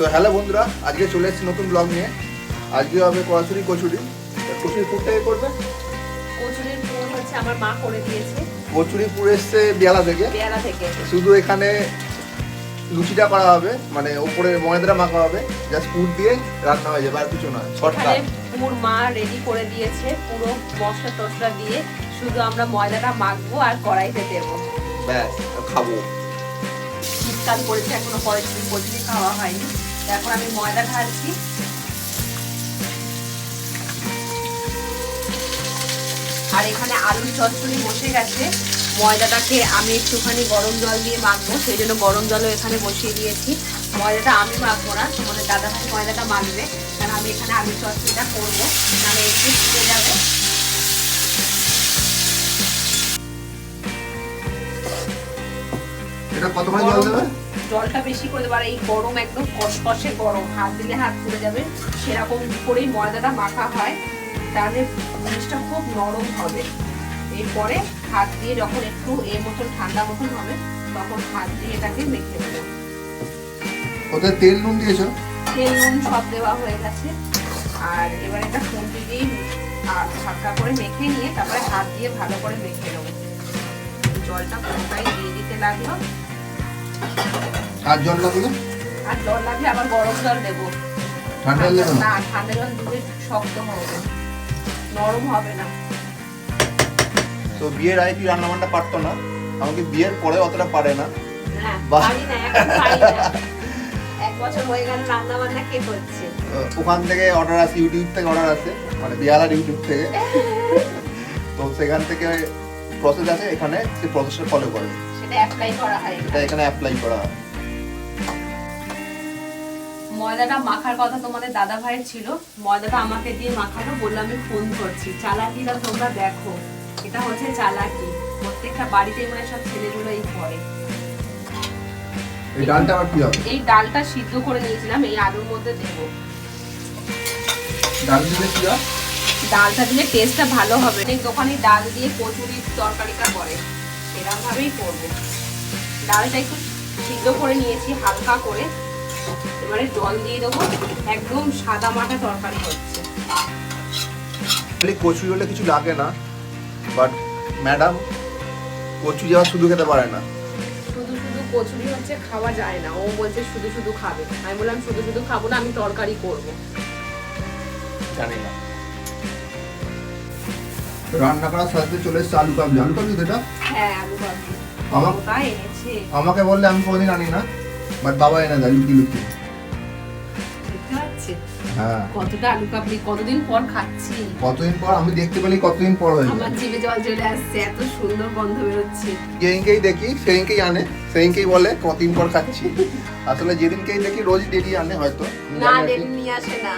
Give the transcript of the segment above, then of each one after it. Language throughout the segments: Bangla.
সো হ্যালো বন্ধুরা, আজকে চলে এসেছি নতুন ব্লগ নিয়ে। আজকে হবে কচুরি। কচুরির পুরটাকে করবে। কচুরির পুর হচ্ছে আমার মা করে দিয়েছে। কচুরি পুর এসছে বেলা থেকে। শুধু এখানে লুচিটা করা হবে, মানে উপরে ময়দাটা মাখা হবে, জাস্ট পুর দিয়ে রান্না হয়ে যাবে, আর কিছু না। শর্টকাট পুর মা রেডি করে দিয়েছে, পুরো মশলা টসলা দিয়ে শুধু আমরা ময়দাটা মাখবো আর কড়াইতে দেবো, ব্যাস খাবো। শীতকাল পড়েছে, এখনো কচুরি খাওয়া হয়নি। এখন আমি ময়দা ঢালছি। আর এখানে আলুর চচ্চড়ি বসে গেছে। ময়দাটাকে আমি একটুখানি গরম জল দিয়ে মাখবো, সেই জন্য গরম জলও এখানে বসিয়ে দিয়েছি। ময়দাটা আমি মাখবো না, তোমাদের দাদাভাই ময়দাটা মাখবে, কারণ আমি এখানে আলুর চচ্চড়িটা করবো, নাহলে একটু ফুটে যাবে। এটা কতখানি জল দেবে? জলটা বেশি করে দেবো, আর এই গরম একদম কষকষে গরম, হাত দিলে হাত পুড়ে যাবে, সেরকম করেই ময়দাটা মাখা হয়, তাহলে জিনিসটা খুব নরম হবে। এরপরে হাত দিয়ে যখন একটু এর মতন ঠান্ডা মতন হবে, তখন হাত দিয়ে এটাকে মেখে দেবো। ওতে তেল নুন দিয়েছো? তেল নুন সব দেওয়া হয়ে গেছে। আর এবার এটা খুন্তি দিয়ে হালকা করে মেখে নিয়ে তারপরে হাত দিয়ে ভালো করে মেখে নেবো। জলটা পুরোটাই দিয়ে দিতে লাগলো। আর জল লাগবে? আর জল লাগলে আবার গরম জল দেবো। ঠান্ডা জল দেবো না, ঠান্ডা জল দিলে শক্ত হবে, নরম হবে না। তো বিয়ের আগে কি রান্না বান্না পারতো না, আমাকে বিয়ের পরে অতটা পারে না। এক বছর হয়ে গেল রান্না বান্না কে করছে? ওখান থেকে অর্ডার আসে, ইউটিউব থেকে অর্ডার আসে, মানে বিহালার ইউটিউব থেকে। তো সেখান থেকে প্রসেস আছে, এখানে সেই প্রসেসটা ফলো করে সেটা অ্যাপ্লাই করা হয়, এটা এখানে অ্যাপ্লাই করা হয়। ময়দাটা মাখার কথা তোমাদের দাদা ভাইয়ের ছিল, ময়দাটা আমাকে দিয়ে মাখানো, বললাম আমি ফোন করছি। চালাকিটা তোমরা দেখো, এটা হচ্ছে চালাকি, প্রত্যেকটা বাড়িতে মানে সব ছেলেগুলো এই করে। এই ডালটা আবার কি হবে? এই ডালটা সিদ্ধ করে নিয়েছিলাম, এই আলুর মধ্যে দেবো। ডাল দিলে কি হয়? ডালটা দিলে টেস্টটা ভালো হবে। অনেক দোকানে ডাল দিয়ে কচুরির তরকারিটা করে, সেরকম ভাবেই করবো। ডালটা একটু সিদ্ধ করে নিয়েছি হালকা করে, এবারে জল দিয়ে দেবো। একদম সাদা মাটা তরকারি হচ্ছে। কচুরি হলে কিছু লাগে না, বাট ম্যাডাম কচুরি আবার শুধু খেতে পারে না। শুধু শুধু কচুরি হচ্ছে খাওয়া যায় না, ও বলছে শুধু শুধু খাবে। আমি বললাম শুধু শুধু খাবো না, আমি তরকারি করবো। জানি না। রান্না করার সাথে চলে এসছে আলু কাবলি। আলু কাবলি তো এটা? হ্যাঁ, আলু কাবলি ওটা এনেছে। আমাকে বললে আমি কোনোদিন আনি না, বাট বাবা এনে দেয় লুকিয়ে লুকিয়ে। দেখতে পাচ্ছি হ্যাঁ, কতটা আলু কাবলি, কতদিন পর খাচ্ছি। কতদিন পর আমি দেখতে পেলি, কতদিন পর হয়ে আমার জিভে জল চলে আসছে, এত সুন্দর গন্ধ বেরোচ্ছে। যেদিনকেই দেখি সেদিনকেই আনে, সেদিনকেই বলে কতদিন পর খাচ্ছি। আসলে যেদিনকেই দেখি রোজ ডেলি আনে হয়তো, না, ডেলি নিয়ে আসে না,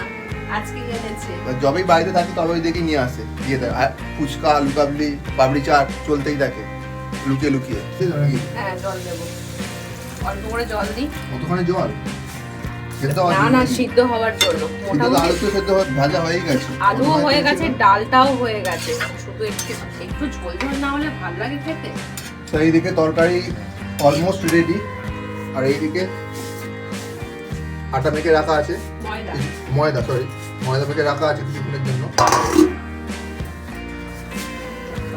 আজকে এনেছে। যবেই বাড়িতে থাকি তবেই দেখি নিয়ে আসে, দিয়ে দেয়। আর ফুচকা, আলু কাবলি, পাপড়ি চাট চলতেই থাকে লুকিয়ে লুকিয়ে। হ্যাঁ, জল দেবো, অল্প করে জল দিই। কতখানি জল? না না, সিদ্ধ হওয়ার জন্য। আলু তো সেদ্ধ ভাজা হয়ে গেছে, আলুও হয়ে গেছে, ডালটাও হয়ে গেছে, শুধু একটু ঝোল ঝোল না হলে ভালো লাগে খেতে। তো এইদিকে তরকারি অলমোস্ট রেডি, আর এইদিকে আটা মেখে রাখা আছে, ময়দা মেখে রাখা আছে কিছুক্ষণের জন্য।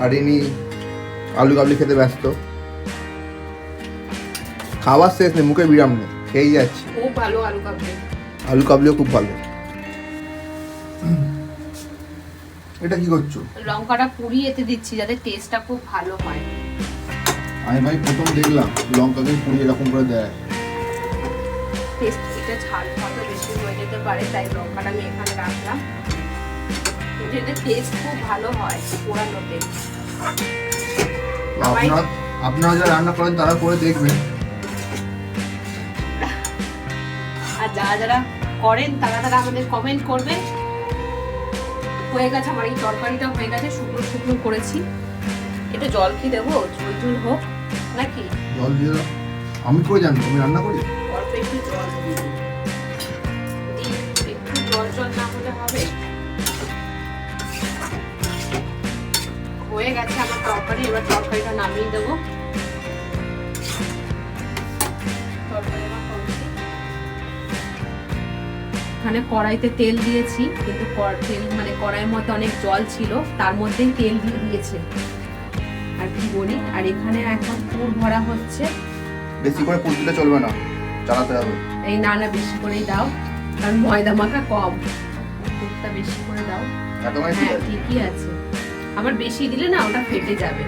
আর ইনি আলু কাবলি খেতে ব্যস্ত। খাওয়ার শেষ নেই, মুখে বিরাম নেই, খেয়েই যাচ্ছি। খুব ভালো আলু কাবলি। আলু কাবলিও খুব ভালো। এটা কি করছো? লঙ্কাটা পুড়িয়ে এতে দিচ্ছি যাতে টেস্টটা খুব ভালো হয়। আমি ভাই প্রথম দেখলাম লঙ্কাকে পুড়িয়ে এরকম করে দেয়। টেস্ট এটা ঝাল হয়তো বেশি হয়ে যেতে পারে, তাই লঙ্কাটা আমি এখানে রাখলাম। এটা টেস্ট খুব ভালো হয় পোড়ানোতে। আপনারা যারা রান্না করেন তারা করে দেখবেন, আর যারা যারা করেন তারা আমাদের কমেন্ট করবেন। হয়ে গেছে আমার এই তরকারিটা, হয়ে গেছে, শুকনো শুকনো করেছি। একটু জল কি দেবো, ঝুল ঝুল হোক নাকি? জল দিয়ে দাও, আমি করে জানি, আমি রান্না করি। অল্প একটু জল দিয়ে দিই, একটু জল জল না হলে হবে। হয়ে গেছে আমার তরকারি, এবার তরকারিটা নামিয়ে দেবো। তরকারি এখানে কড়াইতে তেল দিয়েছি, কিন্তু তেল মানে কড়াইয়ের মধ্যে অনেক জল ছিল, তার মধ্যেই তেল দিয়ে দিয়েছে। আর কি বলি, আর এখানে এখন পুর ভরা হচ্ছে। বেশি করে পুর দিলে চলবে না, চালাতে হবে। এই না বেশি করেই দাও, কারণ ময়দা মাখা কম, পুরটা বেশি করে দাও। হ্যাঁ ঠিকই আছে, আবার বেশি দিলে না ওটা ফেটে যাবে।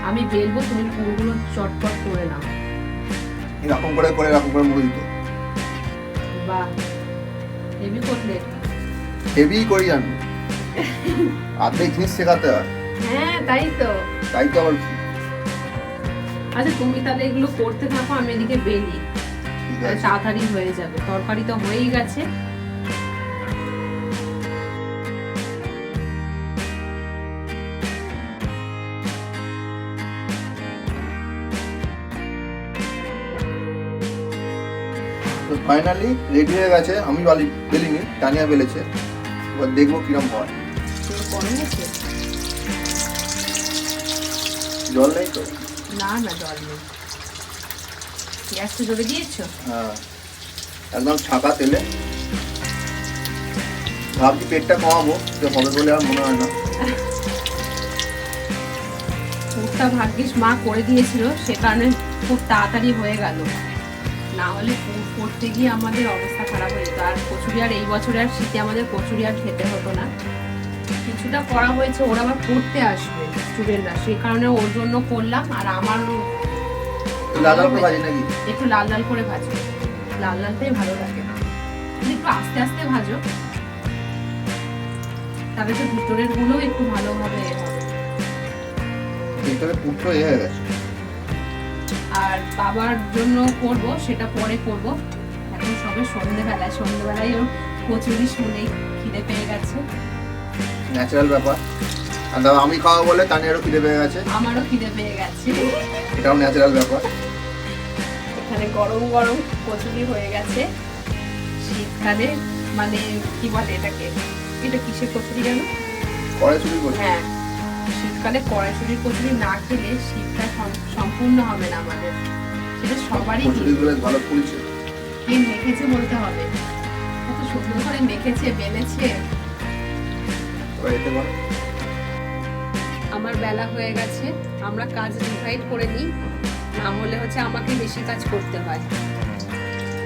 আমি বেলবো, তুমি পুরগুলো চটপট করে নাও। এরকম করে মুড়ে দিত। বাহ, হেভি করলে। হেভি করি আমি, অর্ধেক জিনিস শেখাতে হয়। হ্যাঁ তাই তো আবার কি। আচ্ছা তুমি তাহলে এগুলো করতে থাকো, আমি এদিকে বেলি, তাড়াতাড়ি হয়ে যাবে। তরকারি তো হয়েই গেছে। তো ফাইনালি রেডি হয়ে গেছে। আমি বেলিনি, টানিয়া বেলেছে। এবার দেখবো কিরম হয়। জল নেই তো? না জল নেই। গ্যাসটা জোরে দিয়েছো? হ্যাঁ, একদম ছাকা তেলে। ভাবছি পেটটা কমাবো, হবে বলে আর মনে হয় না। পুরটা ভাগ্যিস মা করে দিয়েছিল, সে কারণে খুব তাড়াতাড়ি হয়ে গেল, না হলে পুর করতে গিয়ে আমাদের অবস্থা খারাপ হয়ে যেত। আর কচুরি আর এই বছরে আর শীতে আমাদের কচুরি আর খেতে হতো না। কিছুটা করা হয়েছে, ওরা আবার পড়তে আসবে স্টুডেন্টরা, সেই কারণে ওর জন্য করলাম। আর আমার একটু লাল লাল করে ভাজো, লাল লালটাই ভালো লাগে, একটু আস্তে আস্তে ভাজো, তাহলে তো ভিতরের গুলো একটু ভালোভাবে আর বাবার জন্য করব, সেটা পরে করব। এখন সবে সন্ধ্যেবেলায় ওর কচুরি শুনেই খিদে পেয়ে গেছে। ন্যাচারাল ব্যাপার। আর আমি খাওয়া বলে তানিয়ারও খিদে পেয়ে গেছে। আমারও খিদে পেয়ে গেছে, এটাও ন্যাচারাল ব্যাপার। এখানে গরম গরম কচুরি হয়ে গেছে শীতকালে, মানে কি বলে এটাকে, এটা কিসের কচুরি জানো? কড়াইশুঁটি কচুরি। হ্যাঁ, শীতকালে কড়াইশুঁটির কচুরি না খেলে শীতটা সম্পূর্ণ হবে না আমাদের। সেটা সবারই ভালো ফুলছে, কে মেখেছে বলতে হবে, কত সুন্দর করে মেখেছে, বেলেছে। আমার বেলা হয়ে গেছে, আমরা কাজ ডিভাইড করে নিই, না হলে হচ্ছে আমাকে বেশি কাজ করতে হয়।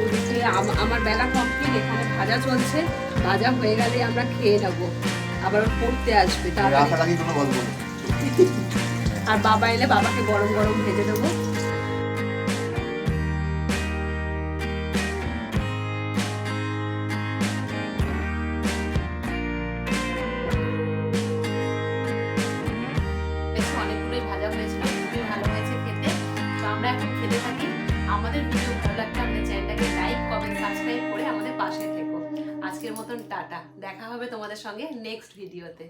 ওদিকে আমার বেলা কমপ্লিট, এখানে ভাজা চলছে, ভাজা হয়ে গেলে আমরা খেয়ে নেবো, আবার পড়তে আসবে। আর বাবা এলে বাবাকে গরম গরম ভেজে দেবো। অনেকগুলোই ভাজা হয়েছিল, খুবই ভালো হয়েছে খেতে। তো আমরা এখন খেতে থাকি। আমাদের ভিডিও ভালো লাগলে আমাদের চ্যানেলটাকে লাইক, কমেন্ট, সাবস্ক্রাইব করে আমাদের পাশে থেকো। আজকের মতন টাটা, দেখা হবে তোমাদের সঙ্গে নেক্সট ভিডিওতে।